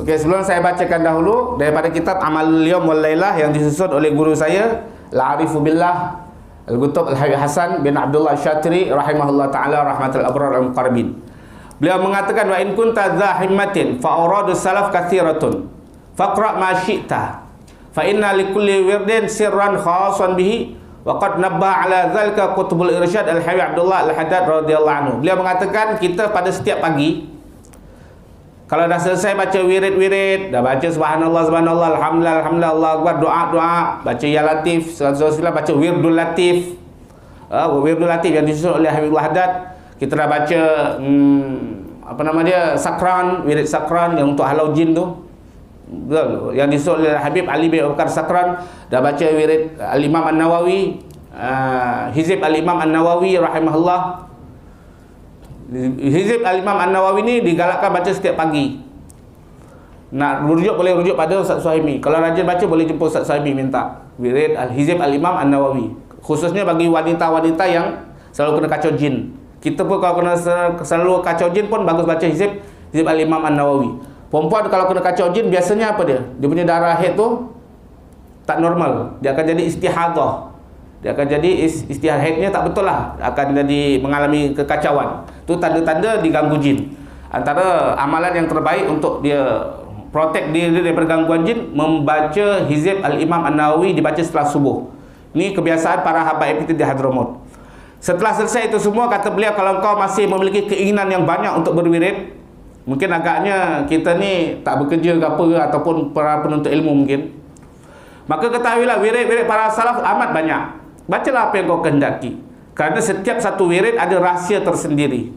Okey, sebelum saya bacakan dahulu daripada kitab Amalul Yawm wal Lailah yang disusun oleh guru saya, Al-Arifu Billah Al-Qutub Al-Habib Hasan bin Abdullah Syatri rahimahullah taala rahmatul abrar al-muqarrabin. Beliau mengatakan, wa in kunta dha himmatin fa awradus salaf kathiratun faqra ma syi'ta fa inna likulli wirdin sirran khasan bihi wa qad nabba ala dzalika Qutbul Irsyad Al-Habib Abdullah Al-Haddad radhiyallahu anhu. Beliau mengatakan, kita pada setiap pagi kalau dah selesai baca wirid-wirid, dah baca subhanallah, subhanallah, alhamdulillah, alhamdulillah, Allah akbar, doa-doa, baca ya latif, sallallahu baca wirdul latif. Wirdul latif yang disusun oleh Habibullah Haddad. Kita dah baca apa nama dia? Sakran, wirid sakran yang untuk halau jin tu. Betul, yang disusun oleh Habib Ali bin Abu Bakar Sakran. Dah baca wirid Al-Imam An-Nawawi, Hizib Al-Imam An-Nawawi rahimahullah. Hizib Al-Imam An-Nawawi ni digalakkan baca setiap pagi. Nak rujuk boleh rujuk pada Ustaz Suhaimi. Kalau rajin baca boleh jumpa Ustaz Suhaimi minta wirid Al-Hizib Al-Imam An-Nawawi. Khususnya bagi wanita-wanita yang selalu kena kacau jin. Kita pun kalau kena selalu kacau jin pun bagus baca Hizib Al-Imam An-Nawawi. Perempuan kalau kena kacau jin biasanya apa dia? Dia punya darah haid tu tak normal. Dia akan jadi istihadah. Dia akan jadi istihad haidnya tak betul lah, akan jadi mengalami kekacauan. Itu tanda-tanda diganggu jin. Antara amalan yang terbaik untuk dia protect diri daripada gangguan jin, membaca Hizib Al-Imam An-Nawawi dibaca setelah subuh. Ini kebiasaan para habaib kita di Hadramaut. Setelah selesai itu semua, kata beliau, kalau engkau masih memiliki keinginan yang banyak untuk berwirid, mungkin agaknya kita ni tak bekerja ke apa, ataupun para penuntut ilmu mungkin, maka ketahuilah wirid-wirid para salaf amat banyak. Bacalah apa yang kau kehendaki, kerana setiap satu wirid ada rahsia tersendiri.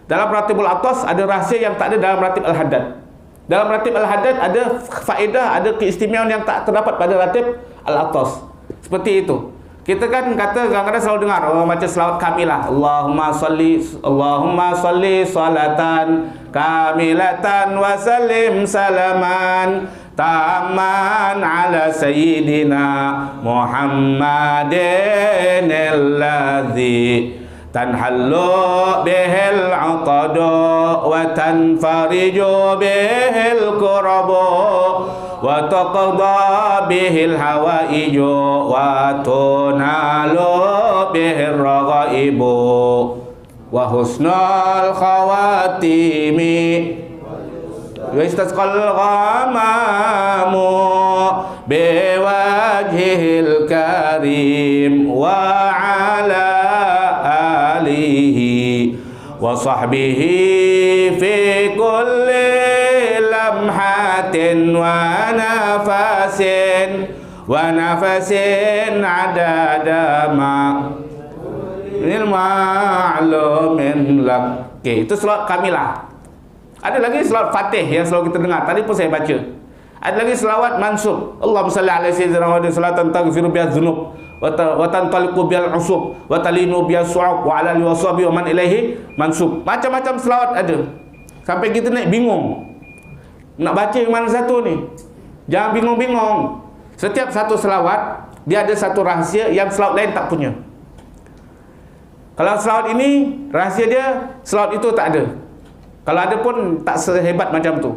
Dalam Ratibul Atas ada rahsia yang tak ada dalam Ratib Al-Haddad. Dalam Ratib Al-Haddad ada faedah, ada keistimewaan yang tak terdapat pada Ratib Al-Atas. Seperti itu. Kita kan kata kadang-kadang selalu dengar orang baca selawat kamilah, Allahumma salli salatan kamilatan wa sallim salaman taman ala sayyidina Muhammadin alladhi tanhallu bihil uqadu wa tanfariju bihil kurabu wa taqda bihil hawaiju wa tunalu bihil raghaibu wa husnul khawatimi wa istasqal ghamamu biwajhil karim wa ala alihi wa sahbihi fi kulli lamhatin wa nafasin adada ma'lumin lak. Okay, itu selawat kamilah. Ada lagi selawat Fatih yang selalu kita dengar. Tadi pun saya baca. Ada lagi selawat mansub. Allahumma salli ala sayyidina Muhammadin salatan taghfiru biha dzunub wa tantaliqu bihal usub wa talinu biha su'ab wa ala alihi washabi wa man ilaihi mansub. Macam-macam selawat ada. Sampai kita naik bingung. Nak baca yang mana satu ni? Jangan bingung-bingung. Setiap satu selawat dia ada satu rahsia yang selawat lain tak punya. Kalau selawat ini rahsia dia, selawat itu tak ada. Kalau ada pun tak sehebat macam tu.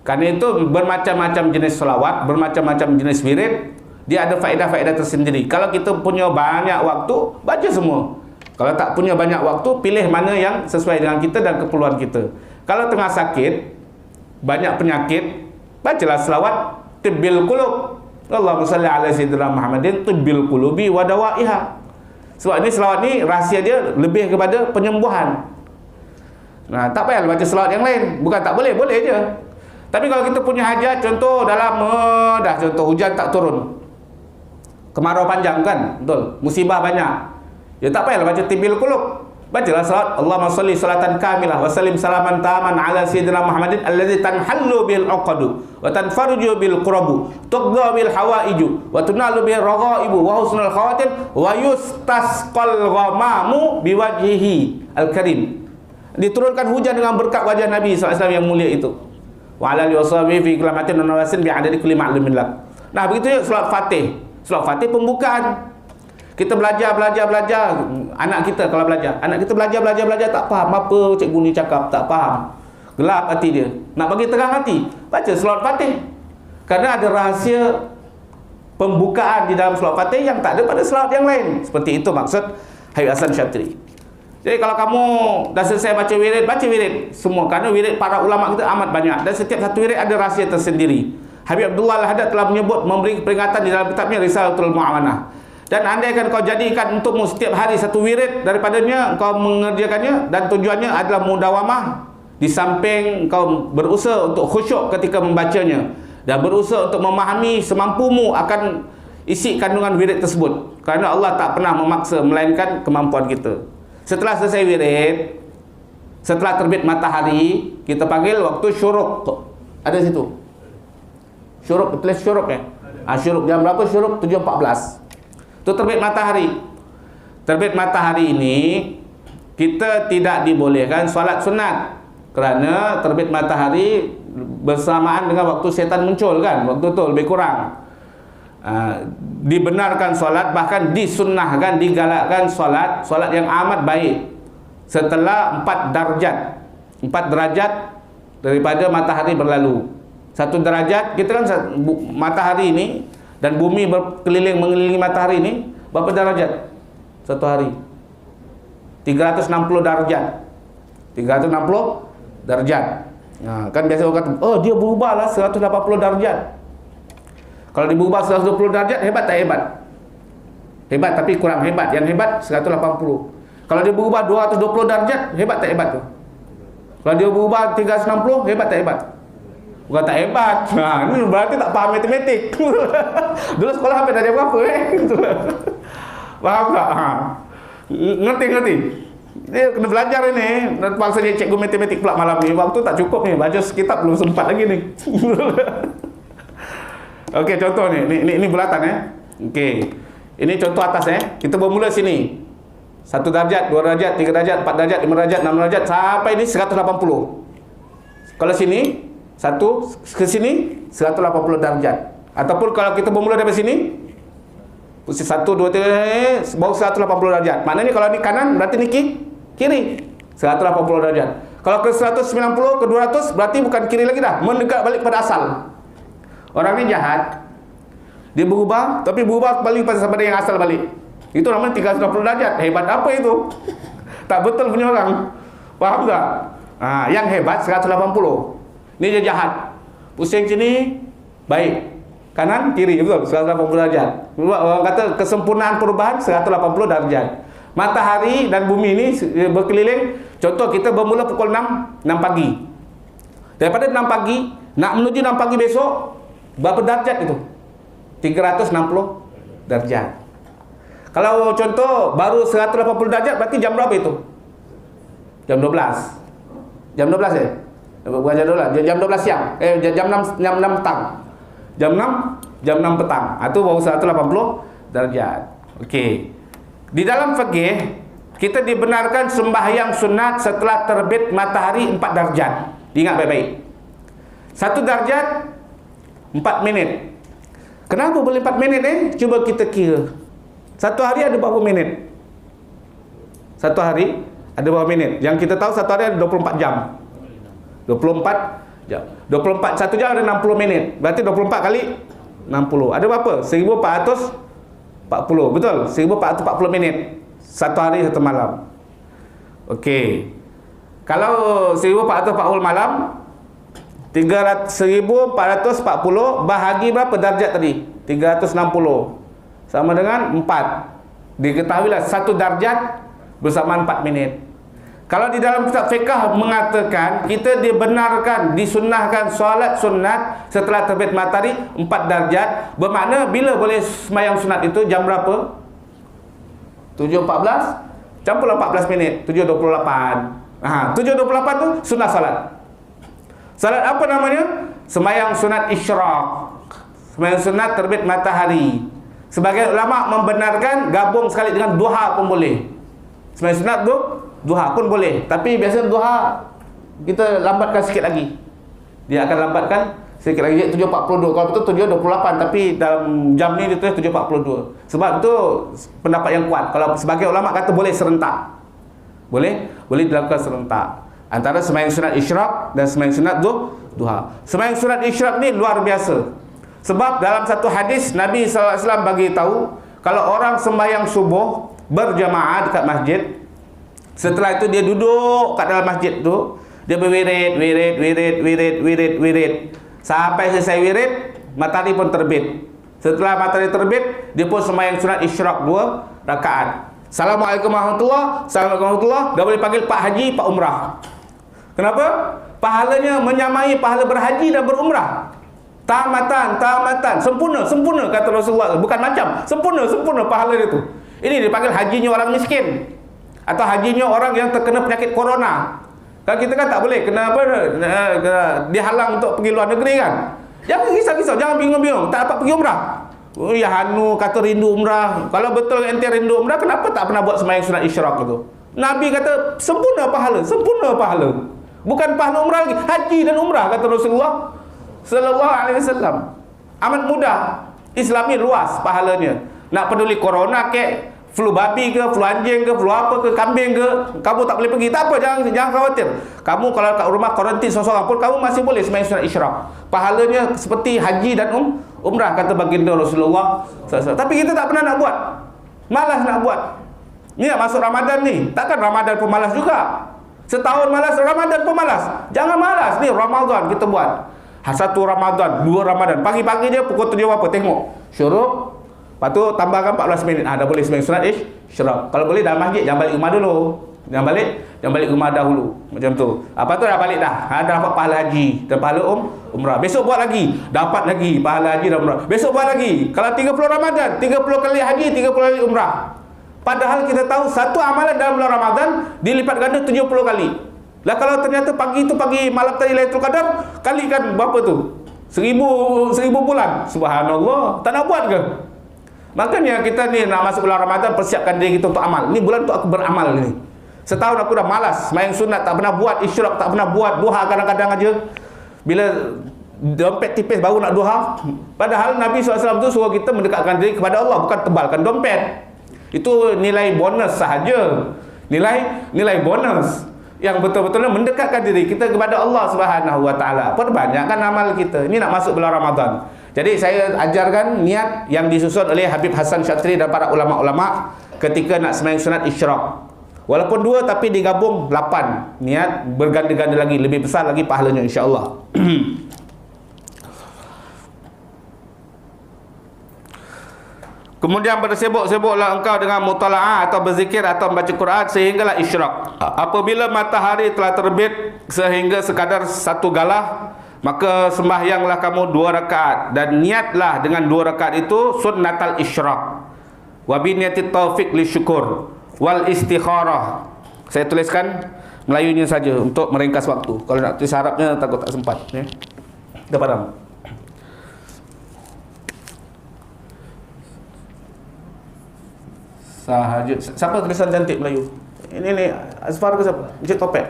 Kerana itu bermacam-macam jenis selawat, bermacam-macam jenis wirid, dia ada faedah-faedah tersendiri. Kalau kita punya banyak waktu, baca semua. Kalau tak punya banyak waktu, pilih mana yang sesuai dengan kita dan keperluan kita. Kalau tengah sakit, banyak penyakit, bacalah selawat tibbil qulub. Allahumma salli ala sayyidina Muhammadin tibbil qulubi wa dawaiha. Sebab ini selawat ni rahsia dia lebih kepada penyembuhan. Nah, tak payah baca selawat yang lain. Bukan tak boleh, boleh je. Tapi kalau kita punya hajat, contoh dalam dah contoh hujan tak turun, kemarau panjang kan, betul, musibah banyak, ya tak payah baca tibbil qulub. Bacalah salat Allahumma salli salatan kamilah wa sallim salaman taman ala sayyidina Muhammadin alladzi tanhallu bil uqadu wa tanfarju bil qurabu tuqda bil hawaiju wa tunalu bil raghaibu wa husnul khawatim wa yustasqal ghamamu biwajhihi al karim. Diturunkan hujan dengan berkat wajah Nabi SAW yang mulia itu. Wa ala alihi washabihi fi kulamatin wa nawasin bi adadi kulli ma'lumin lak. Nah, begitu juga salat Fatih. Salat Fatih pembukaan. Kita belajar, anak kita kalau belajar, anak kita belajar tak faham apa cikgu ni cakap, tak faham. gelap hati dia. Nak bagi terang hati, baca selawat Fatih. Karena ada rahsia pembukaan di dalam selawat Fatih yang tak ada pada selawat yang lain. Seperti itu maksud Habib Hasan Syatiri. Jadi kalau kamu dah selesai baca wirid semua. Kerana wirid para ulama kita amat banyak. Dan setiap satu wirid ada rahsia tersendiri. Habib Abdullah Al-Haddad telah memberi peringatan di dalam kitabnya Risalatul Mu'awanah. Dan andai akan kau jadikan untukmu setiap hari satu wirid daripadanya, kau mengerjakannya dan tujuannya adalah mudawamah, di samping kau berusaha untuk khusyuk ketika membacanya dan berusaha untuk memahami semampumu akan isi kandungan wirid tersebut. Kerana Allah tak pernah memaksa melainkan kemampuan kita. Setelah selesai wirid, setelah terbit matahari, kita panggil waktu syuruk. Ada situ syuruk, tulis syuruk ya. Syuruk jam berapa? Syuruk 7.14. Itu terbit matahari. Terbit matahari ini kita tidak dibolehkan solat sunat. Kerana terbit matahari bersamaan dengan waktu syaitan muncul kan. Waktu tu lebih kurang. Dibenarkan solat, bahkan disunnahkan, digalakkan solat yang amat baik setelah 4 darjat. 4 derajat daripada matahari berlalu. 1 derajat, kita kan matahari ini dan bumi berkeliling mengelilingi matahari ini berapa derajat satu hari? 360 derajat. 360 derajat. Kan biasa orang kata, oh dia berubahlah 180 derajat. Kalau dia berubah 120 derajat, hebat tak hebat? Hebat tapi kurang hebat. Yang hebat 180. Kalau dia berubah 220 derajat, hebat tak hebat tu? Kalau dia berubah 360, hebat tak hebat? Bukan tak hebat. Ini berarti tak faham matematik. Dulu sekolah sampai darjah berapa Faham tak? Ngerti. Dia kena belajar ini. Terpaksa dia cikgu matematik pula malam ni. Waktu tak cukup ni. Baca sekitab belum sempat lagi ni. Okey, contoh ni. Ini bulatan Okey. Ini contoh atas Kita bermula sini. 1 darjat, 2 darjat, 3 darjat, 4 darjat, 5 darjat, 6 darjat sampai ni 180. Kalau sini ke sini 180 darjat. Ataupun kalau kita bermula dari sini 1 2 3 baru 180 darjat. Maknanya kalau ni kanan berarti ni kiri 180 darjat. Kalau ke 190 ke 200 berarti bukan kiri lagi dah, mendekat balik pada asal. Orang ni jahat. Dia berubah tapi berubah kembali pada yang asal balik. Itu namanya 360 darjat. Hebat apa itu? Tak betul punya orang. Faham tak? Yang hebat 180. Ni dia jahat. Pusing sini baik. Kanan kiri, betul, 180 darajat. Orang kata kesempurnaan perubahan 180 darjat. Matahari dan bumi ini berkeliling. Contoh kita bermula pukul 6 pagi. Daripada 6 pagi nak menuju 6 pagi besok, berapa darjat itu? 360 darjat. Kalau contoh baru 180 darjat berarti jam berapa itu? Jam 12. Jam 12 Bukan jam 12 siang. Jam 6 petang. Jam 6 petang. Itu baru 180 darjat. Okey. Di dalam fikih kita dibenarkan sembahyang sunat setelah terbit matahari 4 darjat. Ingat baik-baik. 1 darjat 4 minit. Kenapa boleh 4 minit Cuba kita kira. Satu hari ada berapa minit? Satu hari ada berapa minit? Yang kita tahu satu hari ada 24 jam. 24 jam. 24 1 jam ada 60 minit. Berarti 24 kali 60. Ada berapa? 1440. Betul? 1440 minit. Satu hari satu malam. Okey. Kalau 1440 malam 1440 bahagi berapa darjat tadi? 360. Sama dengan 4. Diketahuilah 1 darjat bersama 4 minit. Kalau di dalam kitab fiqh mengatakan kita dibenarkan, disunnahkan solat sunat setelah terbit matahari 4 darjat, bermakna bila boleh sembahyang sunat itu jam berapa? 7.14 campurlah 14 minit, 7.28. 7.28 tu sunnah salat. Salat apa namanya? Sembahyang sunat isyraq. Sembahyang sunat terbit matahari. Sebagian ulama membenarkan gabung sekali dengan duha pun boleh. Sembahyang sunat tu duha pun boleh, tapi biasanya duha kita lambatkan sikit lagi. Dia akan lambatkan sikit lagi, 7.42. Kalau betul 7.28, tapi dalam jam ni dia tulis 7.42. Sebab tu pendapat yang kuat. Kalau sebagai ulama kata boleh serentak. Boleh dilakukan serentak. Antara sembahyang sunat isyraq dan sembahyang sunat duha. Sembahyang sunat isyraq ni luar biasa. Sebab dalam satu hadis Nabi SAW bagi tahu, kalau orang sembahyang subuh berjamaah dekat masjid, setelah itu dia duduk kat dalam masjid tu, dia berwirid sampai selesai wirid, matahari pun terbit. Setelah matahari terbit, dia pun sembahyang sunat isyraq 2 rakaat. Assalamualaikum warahmatullahi, Assalamualaikum warahmatullahi, dah boleh panggil Pak Haji, Pak Umrah. Kenapa? Pahalanya menyamai pahala berhaji dan berumrah. Tamatan, sempurna kata Rasulullah. Bukan macam, sempurna pahala dia tu. Ini dipanggil hajinya orang miskin, atau hajinya orang yang terkena penyakit corona. Kan kita kan tak boleh, kenapa dihalang untuk pergi luar negeri kan. Jangan risau-risau, jangan bingung-bingung tak dapat pergi umrah. Oh ya Hanu kata rindu umrah. Kalau betul ente rindu umrah, kenapa tak pernah buat sembahyang sunat isyraq itu? Nabi kata sempurna pahala. Bukan pahala umrah lagi, haji dan umrah kata Rasulullah sallallahu alaihi wasallam. Amat mudah. Islam ni luas pahalanya. Nak peduli corona ke, flu babi ke, flu anjing ke, flu apa ke, kambing ke, kamu tak boleh pergi, tak apa, jangan khawatir. Kamu kalau kat rumah karantin seorang pun kamu masih boleh sembahyang sunat isyraq. Pahalanya seperti haji dan umrah kata baginda Rasulullah SAW. Tapi kita tak pernah nak buat. Malas nak buat. Ni nak masuk Ramadan ni, takkan Ramadan pun malas juga. Setahun malas, Ramadan pun malas. Jangan malas, ni Ramadan kita buat. Satu Ramadan, 2 Ramadan. Pagi-pagi je pukul 7 apa, tengok syuruk. Lepas tu tambahkan 14 minit. Dah boleh sembahyang sunat isyraq. Kalau boleh dalam masjid, jangan balik rumah dulu. Jangan balik rumah dahulu. Macam tu. Apa tu dah balik dah. Dah dapat pahala haji dan pahala umrah. Besok buat lagi, dapat lagi pahala haji dan umrah. Besok buat lagi. Kalau 30 Ramadan, 30 kali haji, 30 kali umrah. Padahal kita tahu satu amalan dalam bulan Ramadan dilipat ganda 70 kali. Lah kalau ternyata pagi itu pagi malam tadi Lailatul Qadar, kalikan berapa tu? 1000 bulan. Subhanallah. Tak nak buat ke? Makanya kita ni nak masuk bulan Ramadan, persiapkan diri kita untuk amal. Ni bulan untuk aku beramal ni. Setahun aku dah malas sembahyang sunat, tak pernah buat isyraq, tak pernah buat duha, kadang-kadang aja bila dompet tipis baru nak duha. Padahal Nabi SAW tu suruh kita mendekatkan diri kepada Allah, bukan tebalkan dompet. Itu nilai bonus sahaja. Nilai bonus yang betul-betul mendekatkan diri kita kepada Allah Subhanahu wa taala. Perbanyakkan amal kita. Ini nak masuk bulan Ramadan. Jadi saya ajarkan niat yang disusun oleh Habib Hasan Syatri dan para ulama-ulama ketika nak sembahyang sunat isyraq. Walaupun 2 tapi digabung 8. Niat berganda-ganda lagi, lebih besar lagi pahalanya insya-Allah. Kemudian bersibuk-sibuklah engkau dengan mutala'ah atau berzikir atau membaca Quran sehinggalah isyraq. Apabila matahari telah terbit sehingga sekadar 1 galah, maka sembahyanglah kamu 2 rakaat dan niatlah dengan 2 rakaat itu sunnatal isyraq. Wa bi niyatit taufiq lisyukur wal istikharah. Saya tuliskan Melayunya saja untuk meringkas waktu. Kalau nak tulis Arabnya takut tak sempat ya. Dah padam. Sahaja. Siapa tulisan cantik Melayu? Ini Asfar ke siapa? Encik Topek.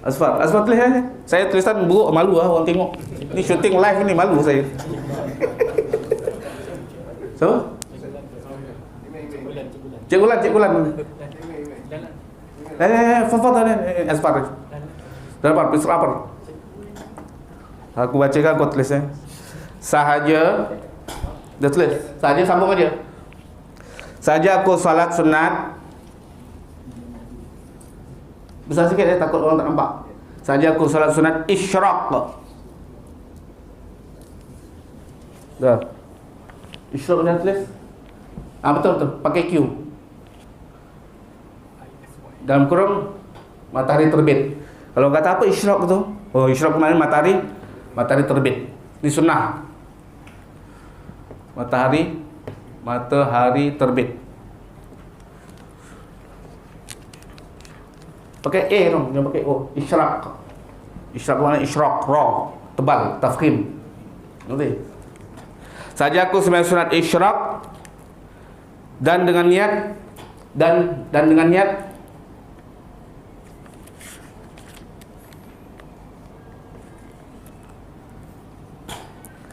Asfar tulis aja. Saya tulisan buruk, malu lah orang tengok. Ini syuting live ni, malu saya. Siapa? Cik Gulan. Fadhal Asfar. Dapat pisau apa? Aku bacakan, kau tulis Sahaja. Dah tulis. Sahaja sambung aja. Saja aku salat sunat. Besar sikit takut orang tak nampak. Saja aku salat sunat isyraq. Dah. Isyraq dah tulis. Betul. Pakai Q. Dalam kurung matahari terbit. Kalau kata apa isyraq tu? Oh, isyraq kemarin matahari terbit. Ini sunnah. Matahari terbit. Pakai A dong, jangan pakai O. Isyraq. Isyraq mana? Isyraq ra, tebal, tafkhim. Ngerti? Saja aku sembahyang sunat isyraq dan dengan niat dengan niat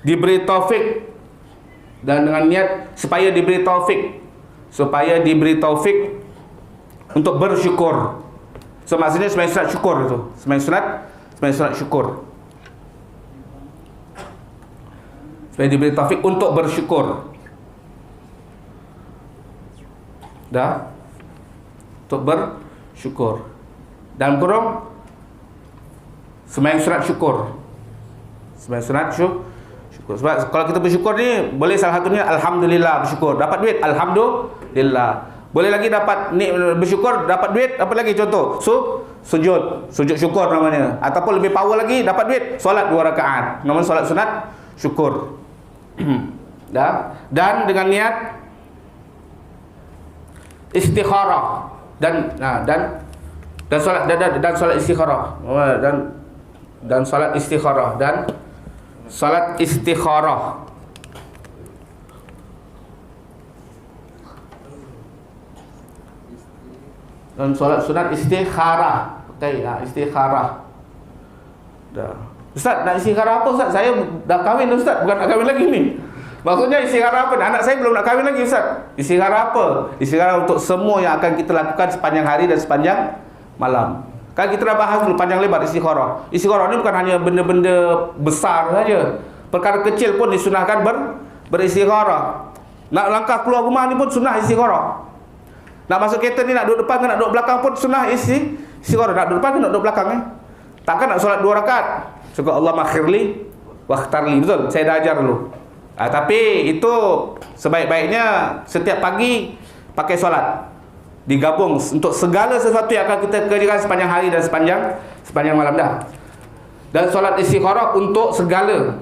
diberi taufik dan dengan niat supaya diberi taufik untuk bersyukur So maksudnya sembahyang sunat syukur tu. Sembahyang sunat syukur. Supaya diberi taufik untuk bersyukur. Dah? Untuk bersyukur. Dalam kurung sembahyang sunat syukur. Sembahyang sunat syukur. Sebab kalau kita bersyukur ni, boleh salah satunya alhamdulillah, bersyukur. Dapat duit, alhamdulillah. Boleh lagi dapat ni, bersyukur, dapat duit, apa lagi contoh? Sujud syukur namanya. Ataupun lebih power lagi, dapat duit, solat 2 rakaat. Namanya solat sunat syukur. Dah? Dan dengan niat istikharah dan solat dan solat istikharah dan solat istikharah dan solat istikharah. Dan solat sunat istikharah. Pakai istikharah. Dah. Ustaz, nak istikharah apa Ustaz? Saya dah kahwin Ustaz, bukan nak kahwin lagi ni. Maksudnya istikharah apa? Anak saya belum nak kahwin lagi Ustaz. Istikharah apa? Istikharah untuk semua yang akan kita lakukan sepanjang hari dan sepanjang malam. Kan kita dah bahas dulu panjang lebar istikharah. Istikharah ni bukan hanya benda-benda besar saja. Perkara kecil pun disunahkan beristikharah. Nak langkah keluar rumah ni pun sunnah istikharah. Nak masuk kereta ni, nak duduk depan ke nak duduk belakang pun sunnah istikharah. Nak duduk depan ke nak duduk belakang Takkan nak solat 2 rakaat. Cukup Allah makhirli wakhtarli. Betul? Saya dah ajar dulu. Tapi itu sebaik-baiknya setiap pagi pakai solat. Digabung untuk segala sesuatu yang akan kita kerjakan sepanjang hari dan sepanjang malam dah. Dan solat istikharah untuk segala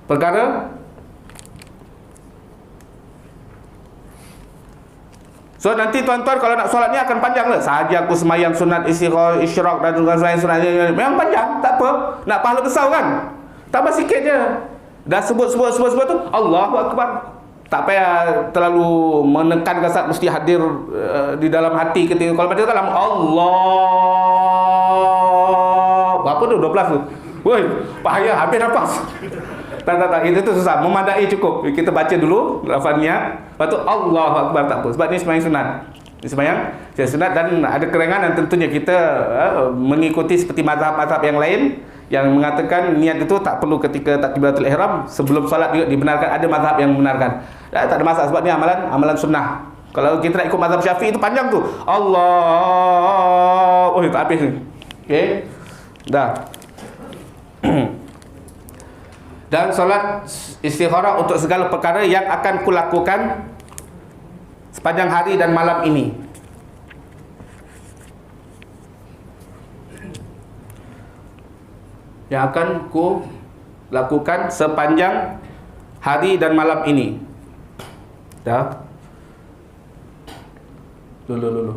perkara. So nanti tuan-tuan kalau nak solat ni akan panjang lah. Sahaja aku semayang sunat istikharah, isyraq dan semayang sunat memang panjang, tak apa. Nak pahala besar kan? Tambah sikit je. Dah sebut tu Allahu Akbar. Tak payah terlalu menekankan saat mesti hadir di dalam hati ketika kalau baca dalam Allah. Berapa tu? 12 tu. Woi, payah habis nafas. Tak, itu tu susah. Memadai cukup. Kita baca dulu lafaz niat, lepas tu Allahu Akbar, tak apa. Sebab ni sembahyang sunat. Ini sembahyang sunat dan ada kerengan dan tentunya kita mengikuti seperti mazhab-mazhab yang lain yang mengatakan niat itu tak perlu ketika takbiratul ihram, sebelum solat juga dibenarkan. Ada mazhab yang membenarkan. Tak ada masalah sebab ni amalan sunnah. Kalau kita nak ikut mazhab Syafi'i itu panjang tu. Allah. Oh, tak habis ni. Okey. Dah. Dan solat istikharah untuk segala perkara yang akan kulakukan sepanjang hari dan malam ini. Yang akan ku lakukan sepanjang hari dan malam ini. Dah. Dulu.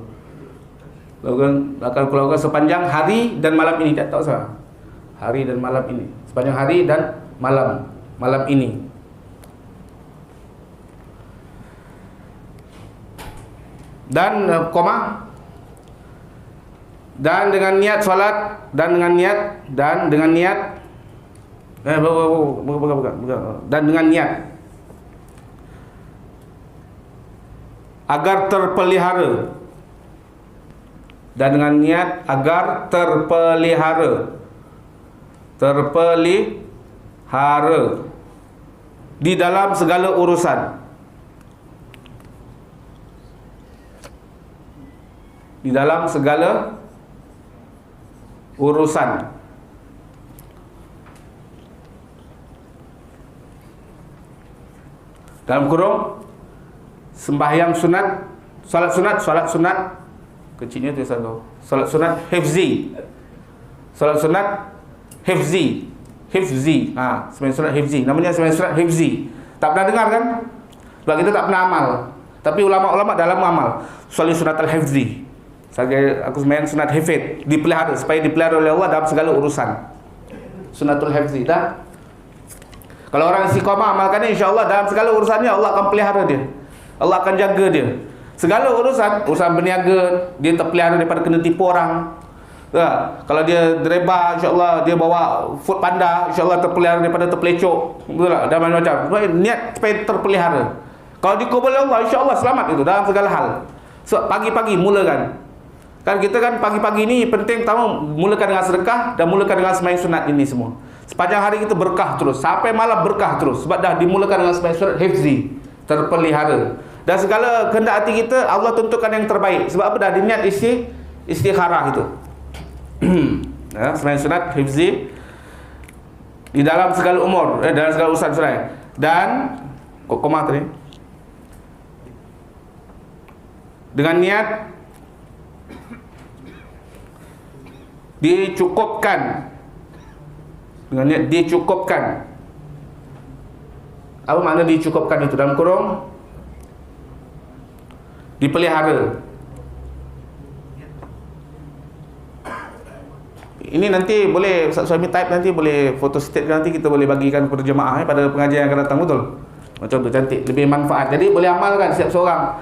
Akan ku lakukan sepanjang hari dan malam ini. Tak tahu sah. Hari dan malam ini. Sepanjang hari dan malam ini. Dan koma. Dan dengan niat salat dan dengan niat dan dengan niat agar terpelihara, dan dengan niat agar terpelihara di dalam segala urusan, dalam kurung sembahyang sunat, salat sunat kecilnya tu satu, salat sunat hifzi, sembahyang sunat hifzi, namanya sembahyang sunat hifzi. Tak pernah dengar kan? Sebab kita tak pernah amal. Tapi ulama-ulama dalam amal solat sunat al-hifzi. Aku sembahyang sunat hifz, dipelihara, supaya dipelihara oleh Allah dalam segala urusan. Sunatul hifzi dah. Kalau orang istiqamah amalkan ni, insya-Allah dalam segala urusannya Allah akan pelihara dia. Allah akan jaga dia. Segala urusan berniaga, dia terpelihara daripada kena tipu orang. Kalau dia driver, insya-Allah dia bawa food panda, insya-Allah terpelihara daripada terpelecok. Betul tak? Dan macam-macam. Niat supaya terpelihara. Kalau dikabul oleh Allah, insya-Allah selamat itu dalam segala hal. So pagi-pagi mulakan. Kan kita kan pagi-pagi ni penting pertama mulakan dengan sedekah dan mulakan dengan sembahyang sunat ini semua. Sepanjang hari kita berkah terus, sampai malam berkah terus sebab dah dimulakan dengan sembahyang sunat hifzi, terpelihara. Dan segala kehendak hati kita Allah tentukan yang terbaik. Sebab apa? Dah diniat istikharah itu. Ya, sembahyang sunat hifzi di dalam segala umur, dalam segala urusan sunat. Dan komah tadi dengan niat dicukupkan, dengan niat dicukupkan. Apa makna dicukupkan itu? Dalam kurung dipelihara. Ini nanti boleh Ustaz Suhaimi type, nanti boleh foto state, nanti kita boleh bagikan kepada jemaah pada pengajian yang akan datang, betul? Macam tu, cantik, lebih manfaat. Jadi boleh amalkan setiap seorang.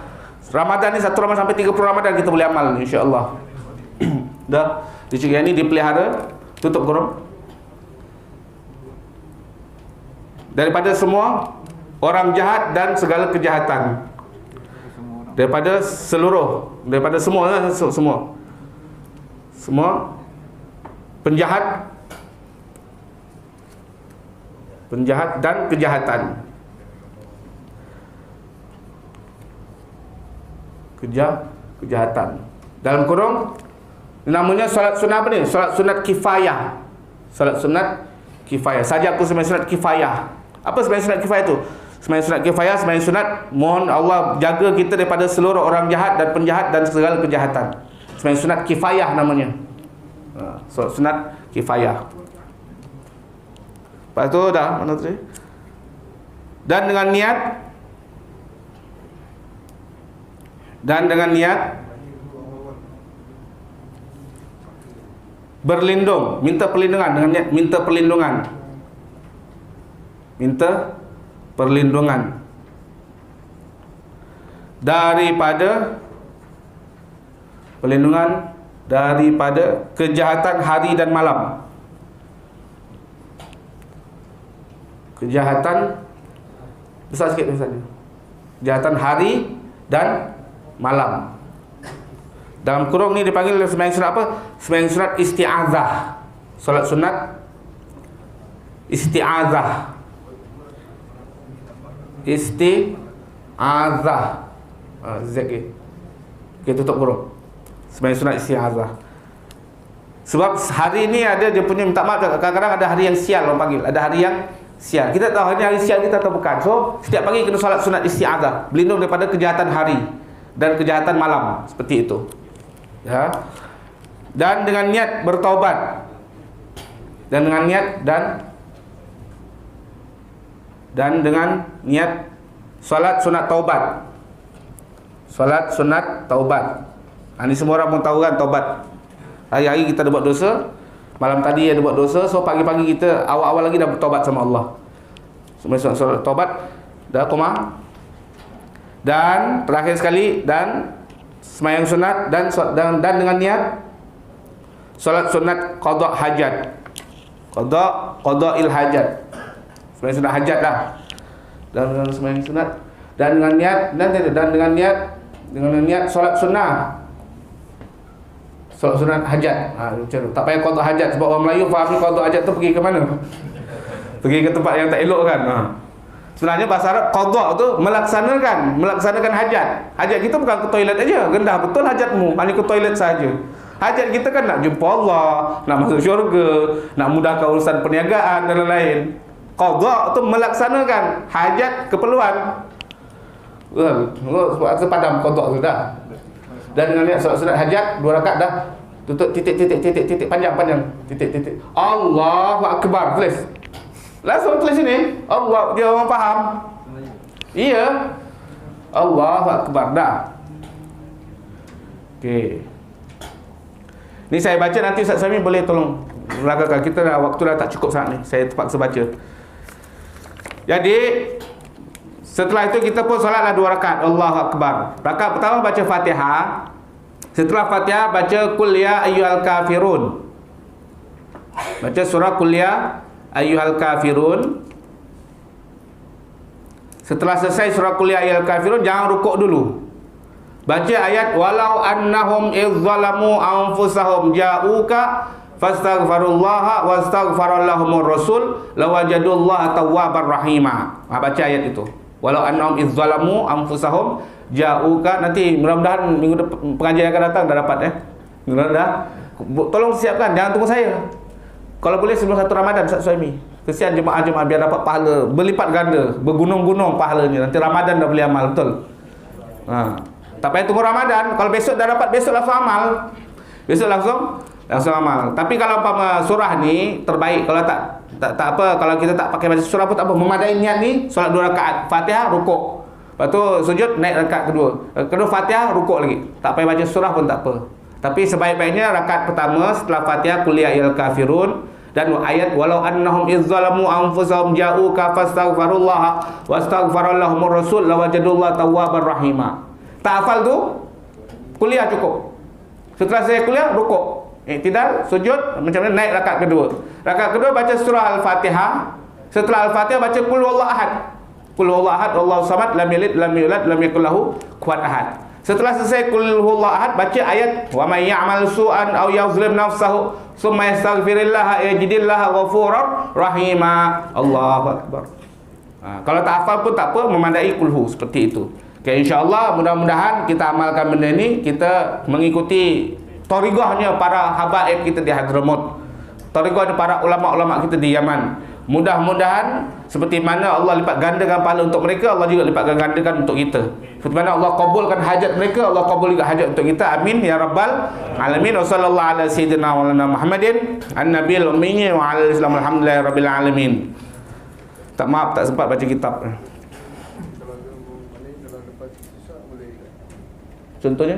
Ramadan ni 1 Ramadan sampai 30 Ramadan kita boleh amal insya-Allah. Dah dicukupkan ini, dipelihara, tutup kurung daripada semua orang jahat dan segala kejahatan. Daripada seluruh, daripada semua penjahat dan kejahatan. Kejahatan. Dalam kurung namanya solat sunat apa ni? Solat sunat kifayah. Solat sunat kifayah. Saja aku sembahyang sunat kifayah. Apa sembahyang sunat kifayah tu? Sembahyang sunat kifayah, sembahyang sunat mohon Allah jaga kita daripada seluruh orang jahat dan penjahat dan segala kejahatan. Sembahyang sunat kifayah namanya. Solat sunat kifayah. Lepas tu dah mana tadi? Dan dengan niat berlindung, minta perlindungan, dengan niat minta perlindungan daripada kejahatan hari dan malam. Kejahatan besar sikit misalnya. Kejahatan hari dan malam. Dalam kurung ni dipanggil sembahyang sunat apa? Sembahyang sunat isti'azah. Solat sunat isti'azah. Zaki. Kita tutup kurung. Sembahyang sunat isti'azah. Sebab hari ni ada dia punya, minta maaf, kadang-kadang ada hari yang sial orang panggil. Ada hari yang sial. Kita tahu hari sial kita atau bukan. So, setiap pagi kena solat sunat isti'azah, berlindung daripada kejahatan hari dan kejahatan malam, seperti itu. Ya. Dan dengan niat bertaubat. Dan dengan niat solat sunat taubat. Solat sunat taubat. Ini semua orang pun tahu kan taubat. Hari-hari kita ada buat dosa, malam tadi ada buat dosa, so pagi-pagi kita awal-awal lagi dah bertaubat sama Allah. Semua solat taubat dah koma. Dan terakhir sekali, dan sembahyang sunat dan dengan niat solat sunat qada hajat. Qada'il hajat. Sembahyang sunat hajat dah. Dan dengan sembahyang sunat dan dengan niat solat sunnah. Solat sunat hajat. Macam tu. Tak payah qada hajat sebab orang Melayu faham qada hajat tu pergi ke mana? Pergi ke tempat yang tak elok kan. Sebenarnya bahasa Arab qada tu melaksanakan hajat. Hajat kita bukan ke toilet aja, rendah betul hajatmu, hanya ke toilet saja. Hajat kita kan nak jumpa Allah, nak masuk syurga, nak mudahkan urusan perniagaan dan lain-lain. Qada tu melaksanakan hajat, keperluan. Sebab padam qada tu dah. Dan dengan niat solat sunat hajat 2 rakaat dah. Tutup titik panjang. Titik. Allahu akbar, tulis. Langsung tulis sini. Allah, dia orang faham. Iya. Allahu akbar dah. Okey. Ni saya baca, nanti Ustaz Suhaimi boleh tolong belakangkan. Kita dah waktu dah tak cukup saat ni. Saya terpaksa baca. Jadi setelah itu kita pun solatlah 2 rakaat. Allahu akbar. Rakaat pertama baca Fatihah. Setelah Fatihah baca Qul ya ayyuhal kafirun. Baca surah Qul ya ayyuhal kafirun. Setelah selesai surah Qul ya ayyuhal kafirun, jangan rukuk dulu. Baca ayat walau annahum izzalamu anfusahum ja'uka fastaghfirullaha wastaghfarallahumur rasul lawajadullaha tawwabar rahima. Baca ayat itu. Walau annahum izzalamu anfusahum ja'uka. Nanti mudah-mudahan minggu depan pengajian akan datang dah dapat Mudah-mudahan. Tolong siapkan, jangan tunggu saya. Kalau boleh sebelum 1 Ramadan Ustaz Suhaimi. Kesian jemaah-jemaah biar dapat pahala berlipat ganda, bergunung-gunung pahalanya. Nanti Ramadan dah boleh amal, betul? Tak payah tunggu Ramadan. Kalau besok dah dapat, besok langsung amal. Besok langsung amal. Tapi kalau umpama surah ni terbaik, kalau tak apa, kalau kita tak pakai baca surah pun tak apa. Memadai niat ni, solat 2 rakaat, Fatihah, rukuk. Lepas tu sujud, naik rakaat kedua. Kedua Fatihah, rukuk lagi. Tak payah baca surah pun tak apa. Tapi sebaik-baiknya rakaat pertama setelah Fatihah qul ya ayyuhal kafirun dan ayat walau annahum izzalamu anfusahum ja'uka fastaghfirullaha wastaghfarallahumur rasul lawajadullaha tawwabar rahima. Tak hafal tu kuliah cukup. Setelah saya kuliah rukuk, i'tidal, sujud, macam mana naik rakaat kedua. Rakaat kedua baca surah Al-Fatihah. Setelah Al-Fatihah baca qul huwallahu ahad. Qul huwallahu ahad, Allahu samad, lam yalid, lam yulad, lam yakul lahu kufuwan ahad. Setelah selesai qul huwallahu ahad, baca ayat wa may ya'mal su'an aw yuzlim nafsahu tsumma yastaghfirillaha yajidillaha ghafurar rahima. Allahu akbar. Kalau tak hafal pun tak apa, memadai kulhu seperti itu. Okay, insya-Allah mudah-mudahan kita amalkan benda ni, kita mengikuti thariqahnya para habaib kita di Hadramaut. Thariqahnya para ulama-ulama kita di Yaman. Mudah-mudahan seperti mana Allah lipat gandakan pahala untuk mereka, Allah juga lipat gandakan untuk kita. Seperti mana Allah kabulkan hajat mereka, Allah kabul juga hajat untuk kita. Amin ya rabbal alamin. Wassallallahu ala sayyidina wa lana Muhammadin an-nabiyil ummi wa ala islam alhamdulillahi rabbil alamin. Tak maaf tak sempat baca kitab. Contohnya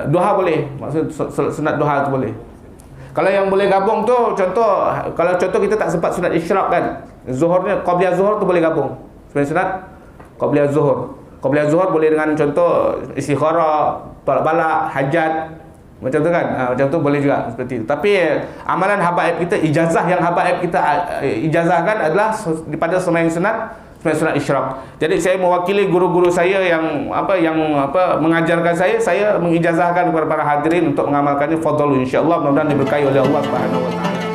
duha boleh, maksud sunat duha tu boleh. Kalau yang boleh gabung tu contoh, kalau contoh kita tak sempat sunat isyraq kan, zuhurnya qabliyah zuhur tu boleh gabung. Sebenarnya sunat qabliyah zuhur. Qabliyah zuhur boleh dengan contoh istikharah, tolak balak, hajat, macam tu kan. Macam tu boleh juga seperti itu. Tapi amalan habaib kita, ijazah yang habaib kita ijazahkan adalah daripada sembahyang sunat isyraq. Jadi saya mewakili guru-guru saya yang mengajarkan saya mengijazahkan kepada para hadirin untuk mengamalkannya. Fadhlu insyaallah, mudah-mudahan diberkahi oleh Allah Subhanahu wa taala.